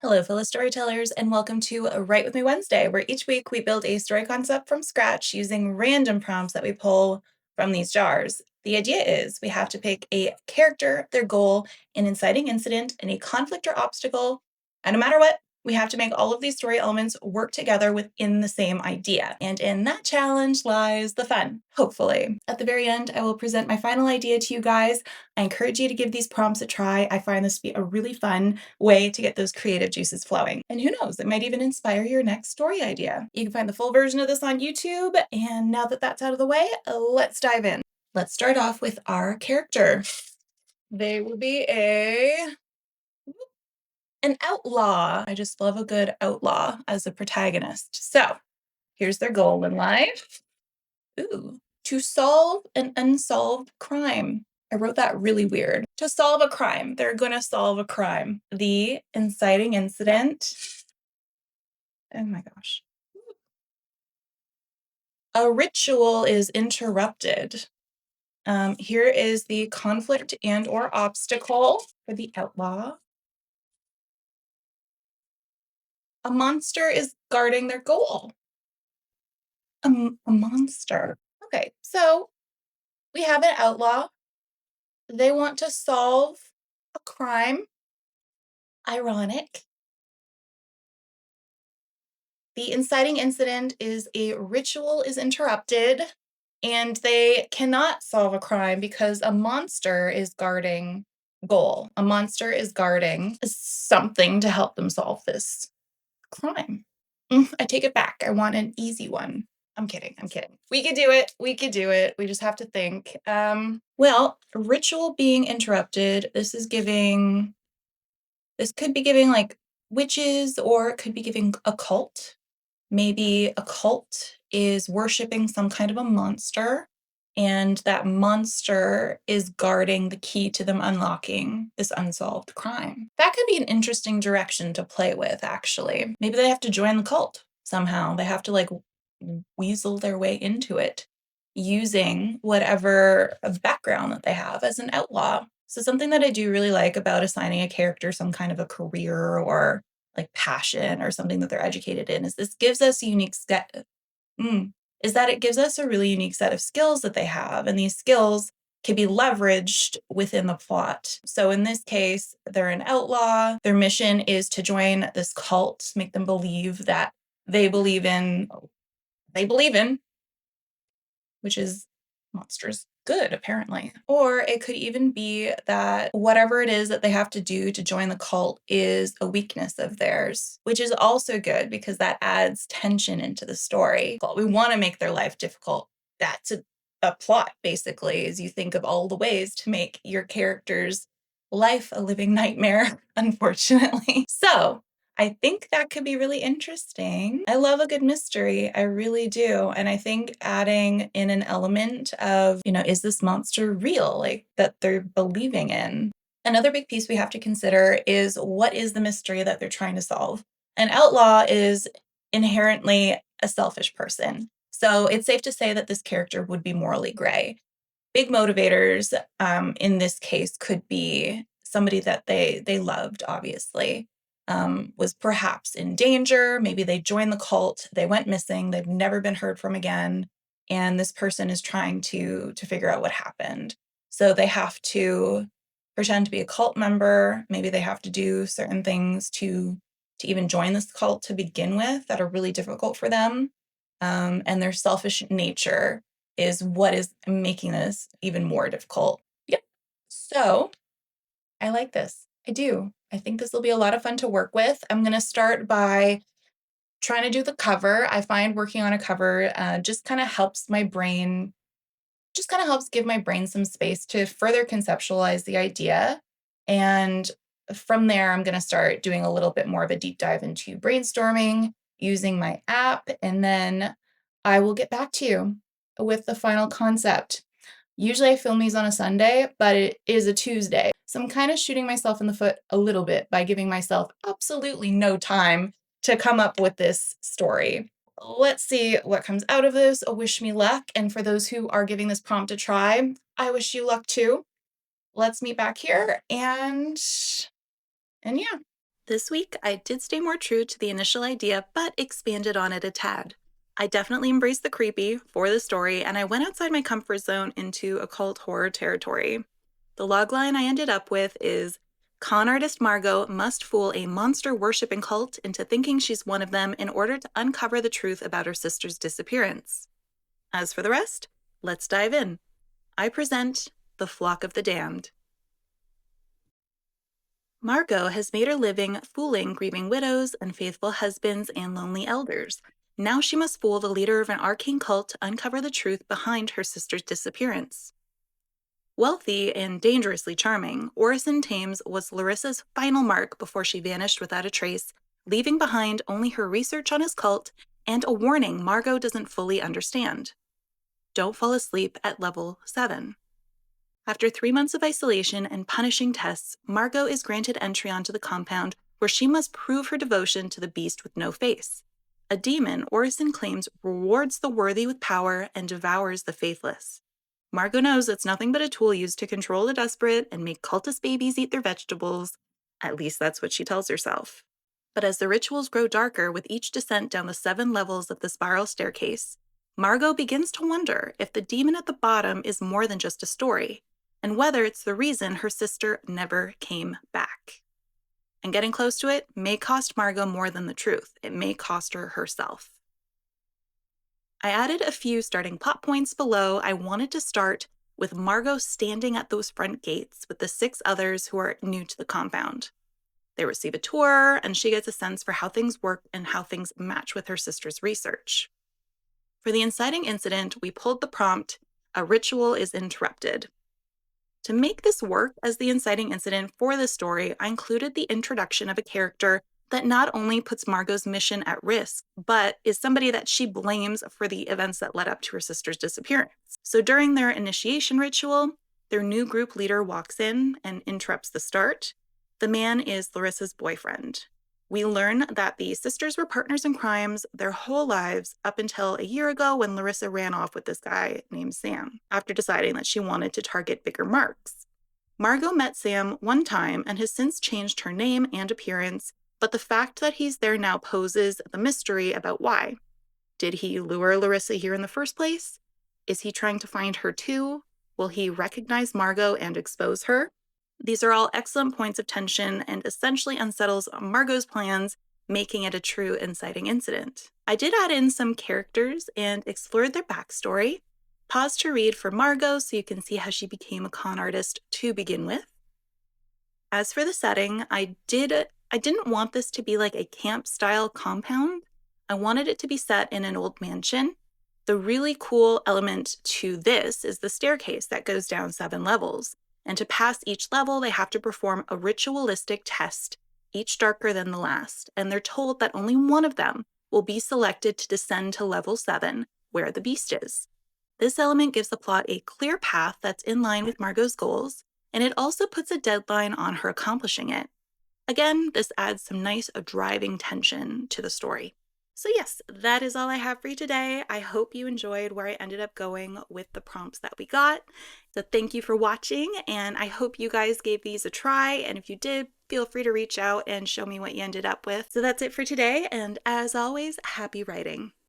Hello, fellow storytellers, and welcome to Write With Me Wednesday, where each week we build a story concept from scratch using random prompts that we pull from these jars. The idea is we have to pick a character, their goal, an inciting incident, and a conflict or obstacle. And no matter what, we have to make all of these story elements work together within the same idea. And in that challenge lies the fun, hopefully. At the very end, I will present my final idea to you guys. I encourage you to give these prompts a try. I find this to be a really fun way to get those creative juices flowing. And who knows, it might even inspire your next story idea. You can find the full version of this on YouTube. And now that that's out of the way, let's dive in. Let's start off with our character. They will be an outlaw. I just love a good outlaw as a protagonist. So here's their goal in life. To solve an unsolved crime. I wrote that really weird. To solve a crime. They're going to solve a crime. The inciting incident. Oh my gosh. A ritual is interrupted. Here is the conflict and or obstacle for the outlaw. A monster is guarding their goal. A monster. Okay, so we have an outlaw. They want to solve a crime. Ironic. The inciting incident is a ritual is interrupted, and they cannot solve a crime because a monster is guarding goal. A monster is guarding something to help them solve this crime. I take it back. I want an easy one. I'm kidding. We could do it. We just have to think. Well, ritual being interrupted. This could be giving like witches, or it could be giving a cult. Maybe a cult is worshiping some kind of a monster, and that monster is guarding the key to them unlocking this unsolved crime. That could be an interesting direction to play with, actually. Maybe they have to join the cult somehow. They have to like weasel their way into it using whatever background that they have as an outlaw. So something that I do really like about assigning a character some kind of a career or like passion or something that they're educated in is this gives us a unique set. Is that it gives us a really unique set of skills that they have, and these skills can be leveraged within the plot. So in this case, they're an outlaw. Their mission is to join this cult, make them believe that they believe in, which is monsters good, apparently. Or it could even be that whatever it is that they have to do to join the cult is a weakness of theirs, which is also good because that adds tension into the story. We want to make their life difficult. That's a plot, basically, as you think of all the ways to make your character's life a living nightmare, unfortunately. So I think that could be really interesting. I love a good mystery. I really do. And I think adding in an element of, is this monster real? Like that they're believing in. Another big piece we have to consider is what is the mystery that they're trying to solve? An outlaw is inherently a selfish person. So it's safe to say that this character would be morally gray. Big motivators in this case could be somebody that they loved, obviously. Was perhaps in danger. Maybe they joined the cult, they went missing, they've never been heard from again, and this person is trying to figure out what happened. So they have to pretend to be a cult member. Maybe they have to do certain things to even join this cult to begin with that are really difficult for them. And their selfish nature is what is making this even more difficult. Yep. So I like this. I do. I think this will be a lot of fun to work with. I'm going to start by trying to do the cover. I find working on a cover just kind of helps my brain, just kind of helps give my brain some space to further conceptualize the idea. And from there, I'm going to start doing a little bit more of a deep dive into brainstorming using my app. And then I will get back to you with the final concept. Usually I film these on a Sunday, but it is a Tuesday. So I'm kind of shooting myself in the foot a little bit by giving myself absolutely no time to come up with this story. Let's see what comes out of this. Wish me luck. And for those who are giving this prompt a try, I wish you luck too. Let's meet back here and yeah. This week, I did stay more true to the initial idea, but expanded on it a tad. I definitely embraced the creepy for the story, and I went outside my comfort zone into occult horror territory. The logline I ended up with is con artist Margot must fool a monster worshipping cult into thinking she's one of them in order to uncover the truth about her sister's disappearance. As for the rest, let's dive in. I present The Flock of the Damned. Margot has made her living fooling grieving widows, unfaithful husbands, and lonely elders. Now she must fool the leader of an arcane cult to uncover the truth behind her sister's disappearance. Wealthy and dangerously charming, Orison Thames was Larissa's final mark before she vanished without a trace, leaving behind only her research on his cult and a warning Margot doesn't fully understand. Don't fall asleep at level 7. After 3 months of isolation and punishing tests, Margot is granted entry onto the compound where she must prove her devotion to the beast with no face. A demon, Orison claims, rewards the worthy with power and devours the faithless. Margot knows it's nothing but a tool used to control the desperate and make cultist babies eat their vegetables. At least that's what she tells herself. But as the rituals grow darker with each descent down the 7 levels of the spiral staircase, Margot begins to wonder if the demon at the bottom is more than just a story, and whether it's the reason her sister never came back. And getting close to it may cost Margot more than the truth. It may cost her herself. I added a few starting plot points below. I wanted to start with Margot standing at those front gates with the 6 others who are new to the compound. They receive a tour, and she gets a sense for how things work and how things match with her sister's research. For the inciting incident, we pulled the prompt, "A ritual is interrupted." To make this work as the inciting incident for this story, I included the introduction of a character that not only puts Margot's mission at risk, but is somebody that she blames for the events that led up to her sister's disappearance. So during their initiation ritual, their new group leader walks in and interrupts the start. The man is Larissa's boyfriend. We learn that the sisters were partners in crimes their whole lives up until a year ago when Larissa ran off with this guy named Sam, after deciding that she wanted to target bigger marks. Margot met Sam one time and has since changed her name and appearance, but the fact that he's there now poses the mystery about why. Did he lure Larissa here in the first place? Is he trying to find her too? Will he recognize Margot and expose her? These are all excellent points of tension and essentially unsettles Margot's plans, making it a true inciting incident. I did add in some characters and explored their backstory. Pause to read for Margot so you can see how she became a con artist to begin with. As for the setting, I didn't want this to be like a camp-style compound. I wanted it to be set in an old mansion. The really cool element to this is the staircase that goes down 7 levels. And to pass each level, they have to perform a ritualistic test, each darker than the last, and they're told that only one of them will be selected to descend to level 7, where the beast is. This element gives the plot a clear path that's in line with Margot's goals, and it also puts a deadline on her accomplishing it. Again, this adds some nice driving tension to the story. So yes, that is all I have for you today. I hope you enjoyed where I ended up going with the prompts that we got. So thank you for watching, and I hope you guys gave these a try, and if you did, feel free to reach out and show me what you ended up with. So that's it for today, and as always, happy writing.